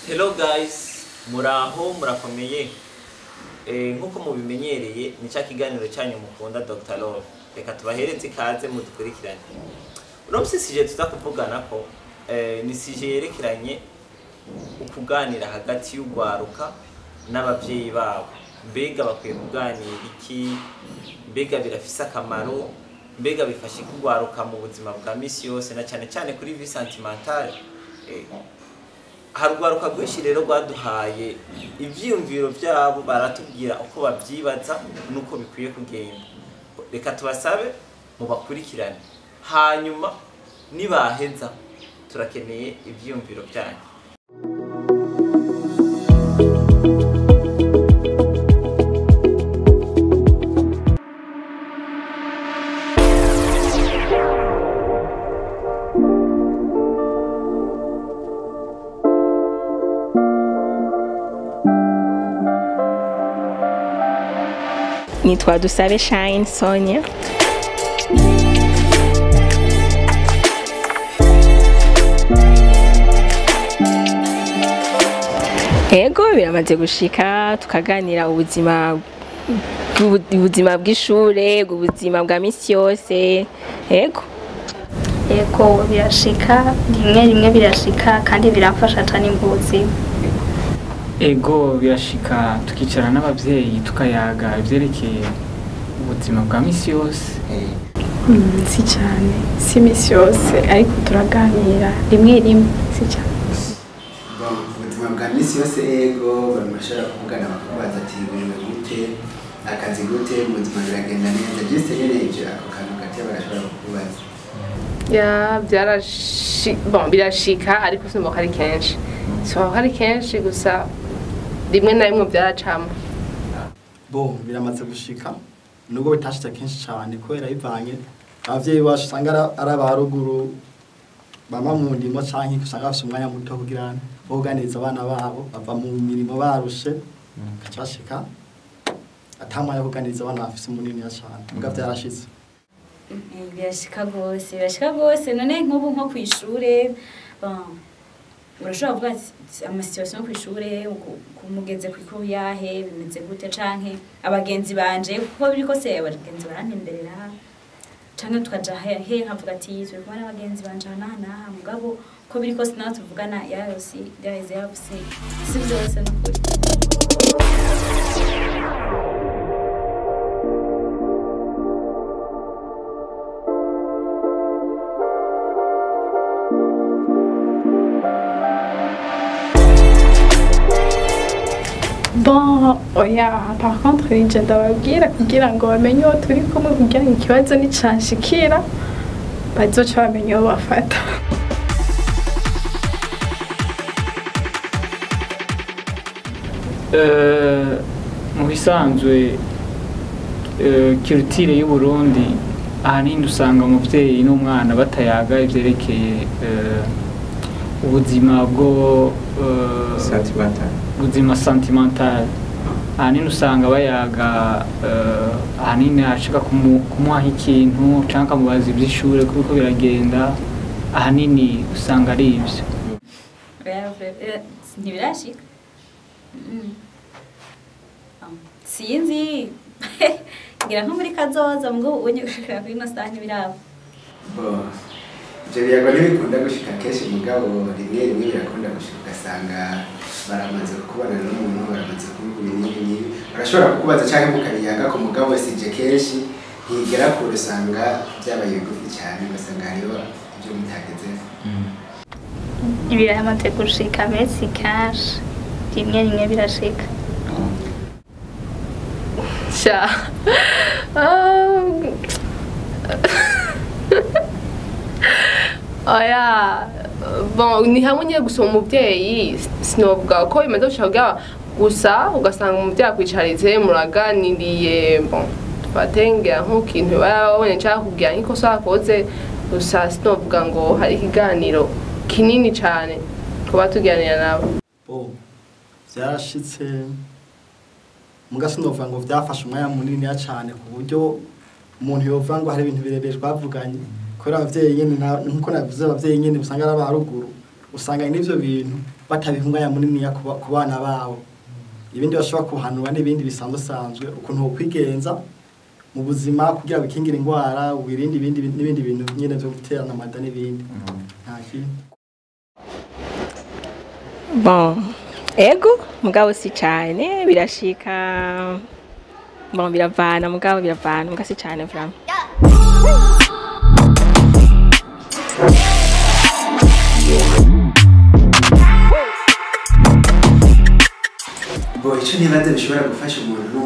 Hello guys, muraho murakomeye. Nkuko mubimenyereye ni cya kiganiro cyanyu mukunda Dr. Love. Reka tubahereze ikaze mudukurikirane. Uno musisije tuzakuvugana ko ni sije yerekeranye ukuganira hagati y'ugwaruka n'abavyeyi babo. Mbega bakwiye kuganira iki? Mbega birafise akamaro? Mbega bifashe kugwaruka mu buzima bwa misi yose na cyane cyane kuri vie sentimentale. Harugwaruka rwinshi rero rwaduhaye ivyiyumviro vyabo baratubwira uko bavyibaza nuko bikwiye kugenda. Reka tubasabe mubakurikirane, hanyuma nibaheza turakeneye ivyiyumviro byanyu. Nitwa Dusabe Shine Sonia. Ego biramaze gushika tukaganira ubuzima bw'ishure, ubuzima bwa misi yose. Ego birashika rimwe birashika kandi biramfasha cyane imbuzi. Ego birashika tukicara n'abavyeyi tukayaga ivyerekeye ubuzima bwa misi yose. Si cyane, si misi yose ariko turaganira rimwe si cyane. Ubuzima bwa misi yose ego bamashara kuvugana bakabaza ati biriwe gute, akazi gute, ubuzima biragenda neza, juste nyene ivyo ako kantu gati barashobora kukubaza. Birashika ariko simba ari kenshi. Simba ari kenshi gusa rimwe na rimwe byaracamo. Biramaze gushika nubwo bitashitse kenshi cyane kubera bivanye abavyeyi bacu usanga ari abaruguru baba mu ndimo canke usanga bafite umwanya muto kugira boganiza abana babo bava mu mirimo barushe kacashika atamwanya kuganiza abana bafite munini cyane muga byarashitse. Birashika gose none nk'ubu nko kwishure urashobora kuvuga amasituwasiyo ku ishure kumugeze ku yahe bimeze gute canke abagenzi banje kuko biri kose abagenzi barantemberera canke tukaja he nkavuga ati turi kumwe n'abagenzi banje nana mugabo ko biri kose nawe tuvugana yose guys yavuse si byose n'ukuri. Par contre nje ndababwira kugira ngo bamenye uwo turi kumwe kugira ngo ikibazo nicanshikira bazoca bamenye uwo bafata. Mu bisanzwe culture y'u Burundi ahanini usanga umuvyeyi n'umwana batayaga ivyerekeye ubuzima bwo buzima sentimental. Ahanini usanga bayaga ahanini ashaka kumuha ikintu canke amubaza ivy'ishure kuko biragenda ahanini usanga ari ivyo. Ntibirashika sinzi ngira nko muri kazoza ngo ubonye gushikira kuri ino saha ntibiraba. Ivyo biyago ntibikunda gushika kenshi mugabo rimwe birakunda gushika ugasanga baramaze kubana n'umuntu baramaze kumubwira n'ibintu barashobora kukubaza cyangwa mukabiyaga ko mugabo sije kenshi ntigera kure usanga byabaye bigufi cyane ugasanga hariho ibyo mutageze. Biramaze gushika besi cash rimwe birashika. Ni hamwe nyine gusoma umuvyeyi sinovuga ko bimaze gushaka gusa ugasanga umuvyeyi akwicarize muraganiriye tufatengera nk'ikintu babonye cyangwa kugira nk'ikosa wakoze gusa sinovuga ngo hari ikiganiro kinini cyane kuba tuganira nabo. Byarashitse muga sinovuga ngo byafashe umwanya munini cyane ku buryo umuntu yovuga ngo hari ibintu birebeye twavuganye kubera abavyeyi nyene nkuko navuze abavyeyi nyene usanga ari abaruguru usanga n'ivyo bintu batabihunganya munini ya ku bana babo ibindi bashobora kuhanura n'ibindi bisanzwe ukuntu wo kwigenza mu buzima kugira bikingira ingwara ubirindi n'ibindi bintu nyene byo guterana amada n'ibindi nta kintu. Bon, ego mugabo si cyane birashika. Bon, biravana mugabo biravana mugasi cyane vraiment. Icyo nibaza bishobora gufasha umuntu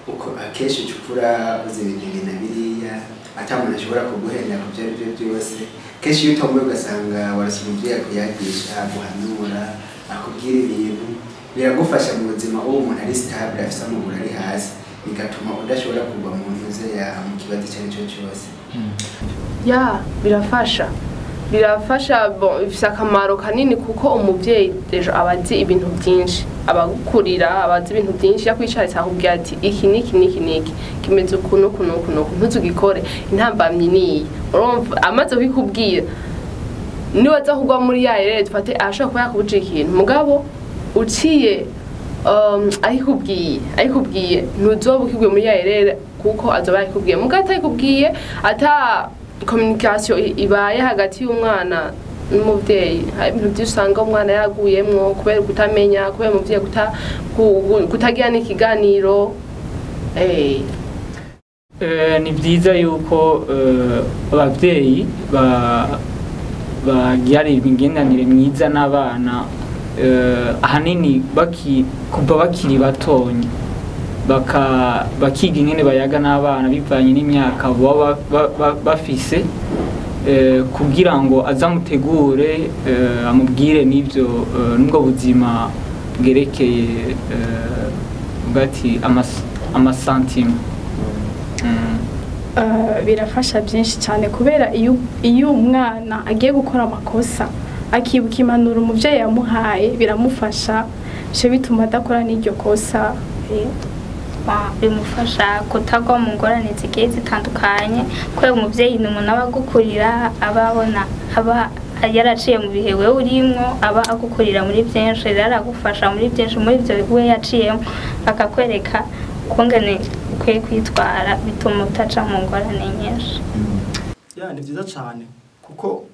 uko akenshi ucukura uzi ibintu na biriya atamuntu ashobora kuguhenda ku byo ari byo byose kenshi iyo utomboye ugasanga warasoma umubyeyi akuyagisha aguhanura akubwira ibintu biragufasha mu buzima uwo umuntu ari stable afise amaguru ari hasi bigatuma udashobora kugwa mu ntuze ya mu kibazo icyo ari cyo cyose. Birafasha bifise akamaro kanini kuko umuvyeyi dejo abazi ibintu byinshi abagukurira abazi ibintu byinshi yakwicaritse akubwira ati iki niki kimeze ukuntu ntuzugikore intambamyi niyi urumva amaze kwikubwira niwe aza kugwa muri ya rero dufate ashaka kuba yakubuje ikintu mugabo uciye ayikubwiye ntuzoba ukibwiye muri ya rero kuko azoba yakubwiye mugabo atayikubwiye ata communication ibaye hagati y'umwana n'umuvyeyi hari ibintu byusanga umwana yaguyemwo kubera kutamenya kubera umuvyeyi kutagira n'ikiganiro ni byiza yuko abavyeyi bagira imigenderanire myiza n'abana ahanini kuva bakiri batonya bakiga ingene bayaga n'abana bivanye n'imyaka baba bafise kugira ngo azamutegure amubwire n'ibyo n'ubwo buzima bwerekeye bwati amasantima. Birafasha byinshi cyane kubera iyo umwana agiye gukora amakosa akibuka impanuro umuvyeyi yamuhaye biramufasha bice bituma adakora n'iryo kosa. Bimufasha kutagwa mu ngorane zigiye zitandukanye kubera umuvyeyi ni umuntu aba agukurira ababona aba yaraciye mu bihe wewe urimwo aba agukurira muri byinshi rero aragufasha muri byinshi muri byo we yaciyemo akakwereka kungene ukwiye kwitwara bituma utaca mu ngorane nyinshi. Ni byiza cyane kuko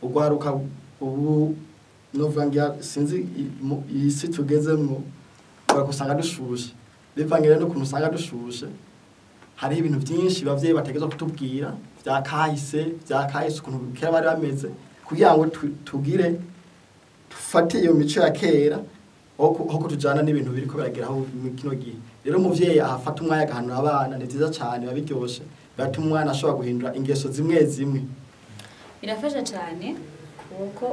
ugwaruka ubu novuga sinzi isi tugezemo kusanga dushushe bivangire no kumusanga dushushe hari ibintu byinshi bavyeyi bategezwa kutubwira byakahise ukuntu kera bari bameze kugira ngo tugire dufate iyo mico ya kera aho tujana n'ibintu biriko birageraho kino gihe rero umuvyeyi ahafata umwanya agahanura abana ni byiza cyane babiryoshe batuma umwana ashobora guhindura ingeso zimwe birafasha cyane kuko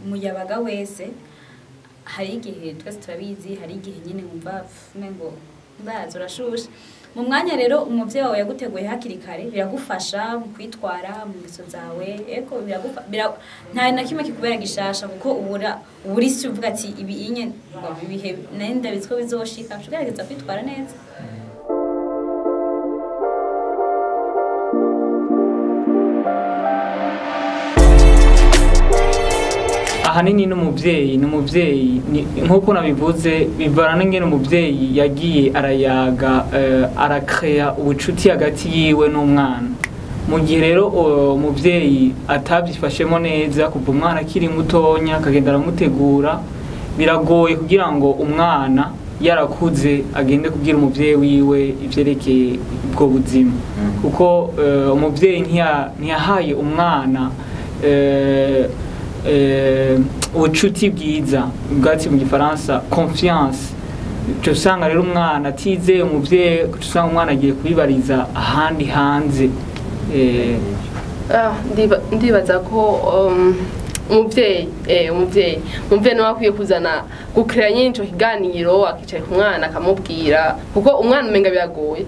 umuyabaga wese hari igihe twese turabizi hari igihe nyine wumva ngo ndaza urashushe mu mwanya rero umuvyeyi wawe yaguteguye hakiri kare biragufasha mu kwitwara mu ngeso zawe eko nta na kimwe kikubera gishasha kuko uburi si uvuga ati ibi inye ibihe nenda biziko bizoshika ugerageza kwitwara neza. ahanini n'umuvyeyi nkuko nabivuze bivana n'ingene umuvyeyi yagiye arayaga arakrea ubucuti hagati yiwe n'umwana mu gihe rero umuvyeyi atabyifashemo neza kuva umwana akiri mutonya akagenda aramutegura biragoye kugira ngo umwana yarakuze agende kubwira umuvyeyi wiwe ivyerekeye ubwo buzima kuko umuvyeyi ntiyahaye umwana ubucuti bwiza bwatsi mu gifaransa confiance cyo usanga rero umwana atize umuvyeyi usanga umwana agiye kubibariza ahandi hanze ndibaza ko umuvyeyi nawe akwiye kuzana gukrea nyine ico kiganiro akicaye ku mwana akamubwira kuko umwana umenga biragoye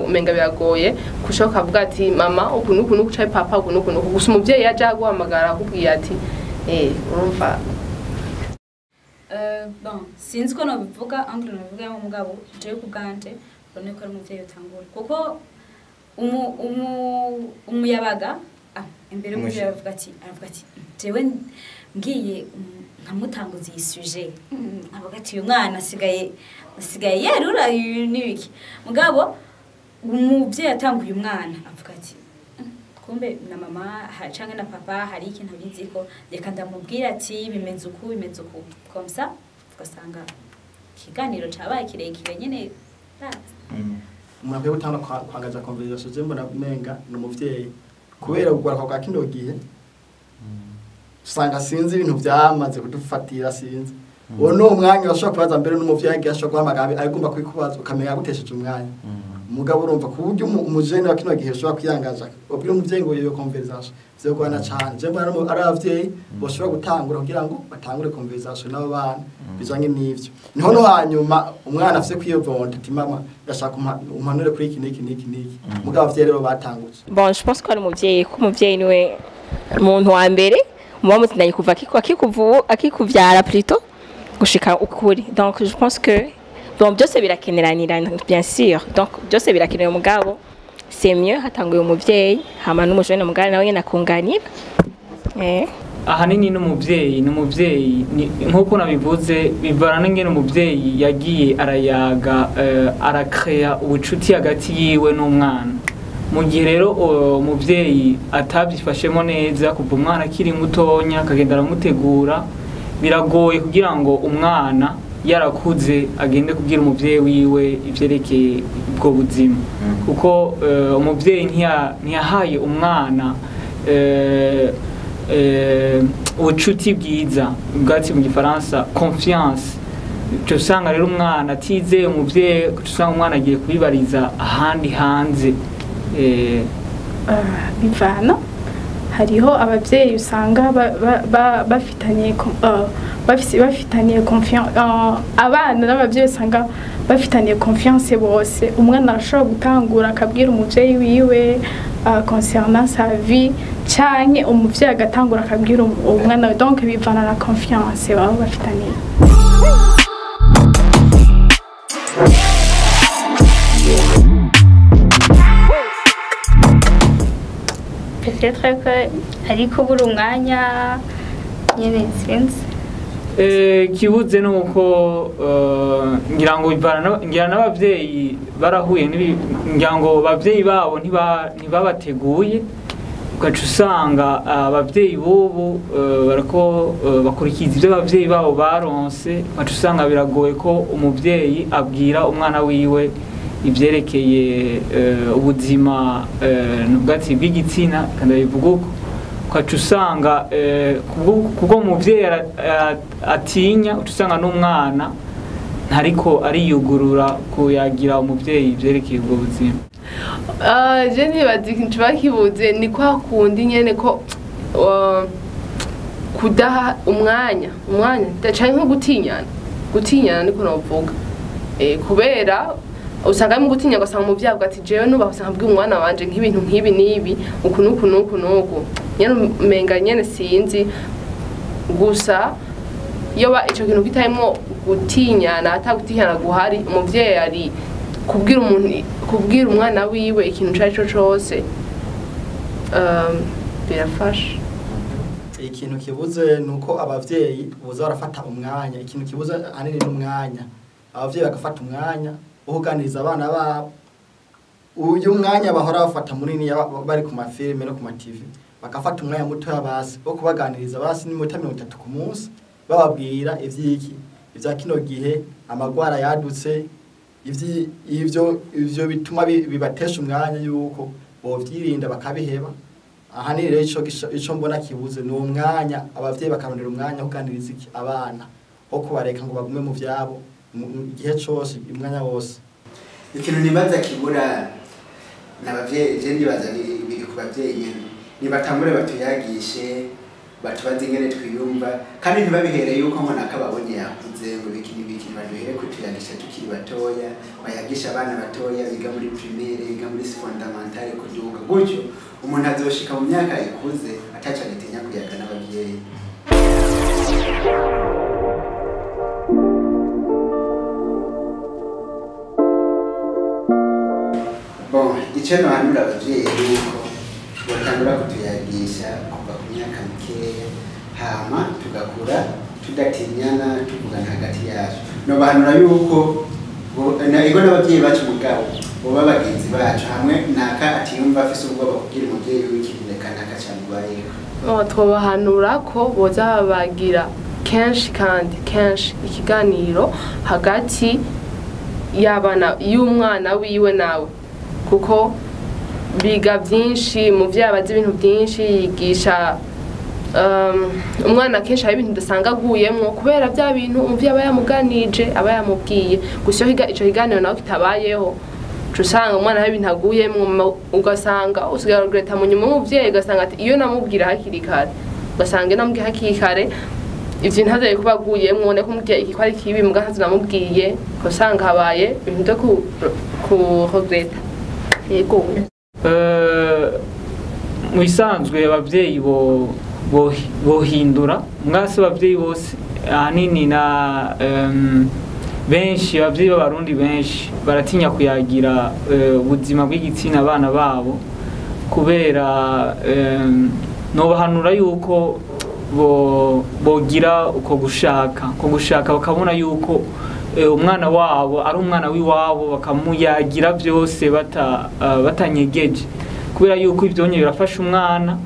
umenga biragoye kushoka avuga ati mama ukuntu kucaye papa ukuntu gusa umuvyeyi yaje aguhamagara akubwira ati urumva sinzi ko nobivuga angle nobivuga mu mugabo je ku bwanje bone ko ari umuvyeyi utangura kuko umuyabaga imbere y'umuvyeyi aravuga ati jewe ngiye nkamutanguza iyi sujet avuga ati uyu mwana asigaye yerura n'ibiki mugabo umuvyeyi atanguye umwana avuga ati kumbe na mama canke na papa hari ikintu biziko reka ndamubwira ati bimeze uku komsa ugasanga ikiganiro cabaye kirekire nyene umuntu akwiye gutanga kwangaza conversation je mbona menga n'umuvyeyi kubera kugwara kwa kino gihe usanga sinzi ibintu byamaze kudufatira sinzi uwo no umwanya bashobora kubaza mbere n'umuvyeyi agiye ashobora guhamagara agomba kwikubaza ukamenya gutesheje umwanya umugabo urumva ku buryo umujene wa kino gihe ushobora kwiyangaza ubwira umuvyeyi ngo iyo conversation vyo gwana cyane je mbona ari abavyeyi boshobora gutangura kugira ngo batangure conversation n'abo bana bijanye n'ivyo niho no hanyuma umwana afise kwiyovonda ati mama ndashaka umpanure kuri iki niki mugabo avyeyi rero batanguje bon je pense ko ari umuvyeyi ko umuvyeyi niwe umuntu wa mbere muba mutindanye kuva akikuvyara plutôt gushika ukuri donc je pense que donc byose birakeneranira bien sûr donc byose birakenewe umugabo c'est mieux hatanguye umuvyeyi hama n'umujene mugari nawe nyene akunganira ahanini n'umuvyeyi nkuko nabivuze bivana n'ingene umuvyeyi yagiye arayaga arakrea ubucuti hagati yiwe n'umwana mu gihe rero umuvyeyi atabyifashemo neza kuva umwana akiri mutonya akagenda aramutegura biragoye kugira ngo umwana yarakuze agende kubwira umuvyeyi wiwe ivyerekeye ubwo buzima kuko umuvyeyi ntiyahaye umwana ubucuti bwiza bwatsi mu gifaransa confiance cyo usanga rero umwana atize umuvyeyi usanga umwana agiye kubibariza ahandi hanze bivana hariho abavyeyi usanga bafitaniye confiance abana n'abavyeyi usanga bafitaniye confiance bose umwana arashobora gutangura akabwira umuvyeyi wiwe concernant sa vie canke umuvyeyi agatangura akabwira umwana donc bivana na confiance baba bafitaniye peut-être que ariko buri umwanya nyene sinzi kibuze nuko ngira ngo ngira n'abavyeyi barahuye ngira ngo abavyeyi babo ntibabateguye ugaca usanga abavyeyi bobo barako bakurikiza ibyo abavyeyi babo baronse ugaca usanga biragoye ko umuvyeyi abwira umwana wiwe ivyerekeye ubuzima n'ubwatsi bw'igitsina kandi bivuga uko ugaca usanga kubwo umuvyeyi atinya uca usanga n'umwana ntariko ariyugurura kuyagira umuvyeyi ivyerekeye ubwo buzima je ntibaza ikintu bakibuze ni kwa kundi nyene ko kudaha umwanya canke nko gutinyana niko novuga kubera usanga mu gutinya gasanga mu byago ati jewe nuba usanga bwi umwana wanje nk'ibintu nk'ibi nibi uku nuku nyene menga nyene sinzi gusa iyo ba ico kintu kitayimo gutinyana atagutinyana guhari umuvyeyi ari kubwira umwana wiwe ikintu cari cyo cose birafasha ikintu kibuze nuko abavyeyi boza barafata umwanya ikintu kibuze anene n'umwanya abavyeyi bagafata umwanya uganiriza abana babo uyu mwanya bahora bafata munini bari ku mafilme no ku ma TV bakafata umwanya muto yabasi wo kubaganiriza basi ni mota 30 ku munsi bababwira ivya kino gihe amagwara yadutse ivyo bituma bibatesha umwanya yuko bovyirinda bakabiheba ahanini rero ico mbona kibuze ni umwanya abavyeyi bakarondera umwanya kuganiriza abana wo kubareka ngo bagume mu vyabo igihe cyose umwanya wose ikintu nibaza kibura n'abavyeyi je ndibaza biri ku bavyeyi nyene nibatangure batuyagishe batubaze ingene twiyumva kandi ntibabihere yuko umuntu akababonye yakuze ngo bikini baduhere kutuyagisha tukiri batoya bayagisha abana batoya biga muri primaire biga muri fondamentale kuduga gutyo umuntu azoshika mu myaka ikuze ataca gitinya kuyaga n'abavyeyi bon icyo nahanura abavyeyi yuko batangura kutuyagisha kubigisha kuva ku myaka mikeya hama tugakura tudatinyana tuvugana hagati yacu nobahanura yuko ego n'ababyeyi bacu mugabo boba bagenzi bacu hamwe naka atiyumva afise ubwoba kugira umubyeyi w'ikireka naka cyamugwayeho twobahanura ko boza bagira kenshi kandi kenshi ikiganiro hagati y'umwana wiwe nawe kuko biga byinshi mu byabazi ibintu byinshi yigisha umwana kenshi hari ibintu udasanga aguyemwo kubera bya bintu umuvyeyi aba yamuganije aba yamubwiye gusa ico kiganiro nawe kitabayeho usanga umwana hari ibintu aguyemwo ugasanga usigaye regreta mu nyuma y'umuvyeyi ugasanga ati iyo namubwira hakiri kare ugasanga namubwira hakiri kare ivyo ntazaye kuba aguyemwo ne kumubwira iki ko ari kibi muga ntazo namubwiye ugasanga habaye ibintu byo ku regreta yego mu isanzwe abavyeyi bohindura mwase abavyeyi bose ahanini na benshi abavyeyi b'abarundi benshi baratinya kuyagira ubuzima bw'igitsina abana babo kubera nobahanura yuko bogira uko gushaka bakabona yuko umwana wabo ari umwana w'iwabo bakamuyagira byose batanyegeje kubera yuko ivyonye birafasha umwana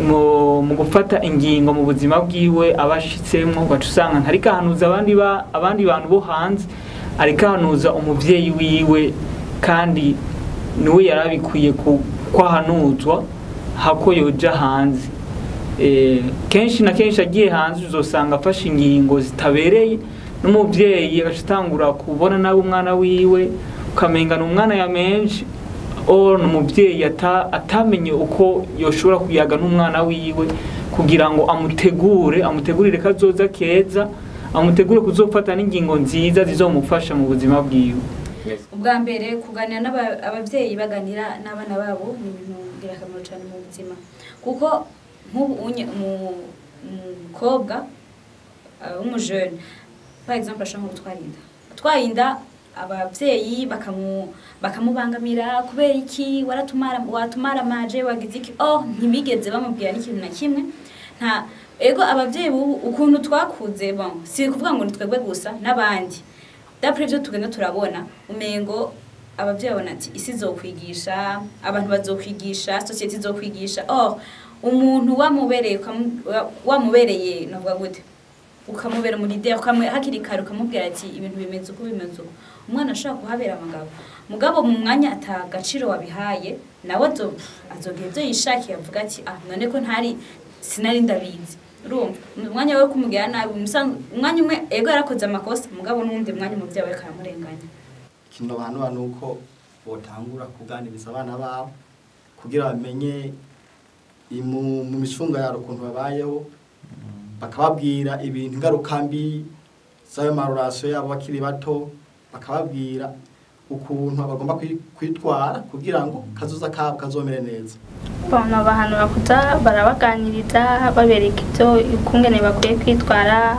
mu gufata ingingo mu buzima bwiwe abashitsemwo ugaca usanga ntariko ahanuza abandi bantu bo hanze ariko ahanuza umuvyeyi wiwe kandi niwe yarabikwiye kwahanuzwa hako yoja hanze kenshi na kenshi agiye hanze uzosanga afashe ingingo zitabereye n'umuvyeyi agashitangura kubona nawe umwana wiwe ukamengana umwana ya menshi n'umuvyeyi atamenye uko yoshobora kuyaga n'umwana wiwe kugira ngo amutegurire kazoza keza amutegure kuzofata n'ingingo nziza zizomufasha mu buzima bwiwe. Ubwa mbere kuganira n'abavyeyi baganira n'abana babo ni ibintu ngirakamaro cyane mu buzima kuko nk'ubu umukobwa w'umujene par exemple ashaka gutwara inda abavyeyi bakamubangamira kubera iki watumara maje wagize iki ntibigeze bamubwira n'ikintu na kimwe nta ego abavyeyi ukuntu twakuze si kuvuga ngo nitwebwe gusa n'abandi d'après ivyo tugenda turabona umengo abavyeyi babona ati isi izokwigisha abantu bazokwigisha society izokwigisha umuntu wamubereye novuga gute ukamubera muri idea hakiri kare ukamubwira ati ibintu bimeze uko bimeze uko umwana ashaka kuhabera mugabo mu mwanya atagaciro wabihaye nawe azogira ibyo yishakiye avuga ati none ko sinari ndabizi urumva umwanya we kumubwira nabi umwanya umwe ego yarakoze amakosa mugabo n'undi mwanya umuvyeyi we karamurenganya ikintu abantu banuko botangura kuganiriza abana babo kugira bamenye mu micunga yaro ukuntu babayeho bakababwira ibintu ngarukambi z'ayo marorasiyo yabo bakiri bato bakababwira ukuntu bagomba kwitwara kugira ngo kazoza kabo kazomere neza bona bahanura kuza barabaganiriza babereka ibyo ukungene bakwiye kwitwara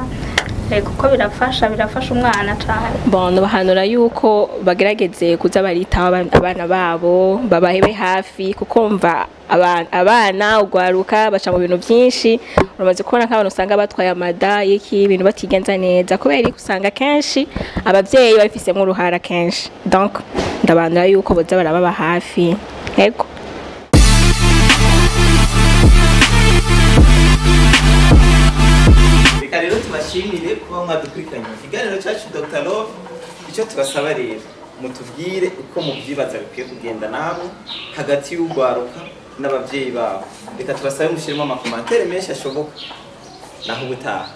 kuko birafasha umwana cyane bona bahanura yuko bagerageze kuza baritaho abana babo babahebe hafi kuko mva abana ugwaruka baca mu bintu byinshi uramaze kubona ko abantu usanga batwaye amada ibintu batigenza neza kubera usanga kenshi abavyeyi babifisemo uruhara kenshi donc ndabanura yuko boza barababa hafi yego reka rero tubashimire kuba mwadukurikiranye ikiganiro cyacu Dr. Love icyo tubasaba rero mutubwire uko muvyibaza bikwiye kugenda namwe hagati y'ugwaruka n'abavyeyi babo reka tubasabe mushiremo amakomantere menshi ashoboka naho ubutaha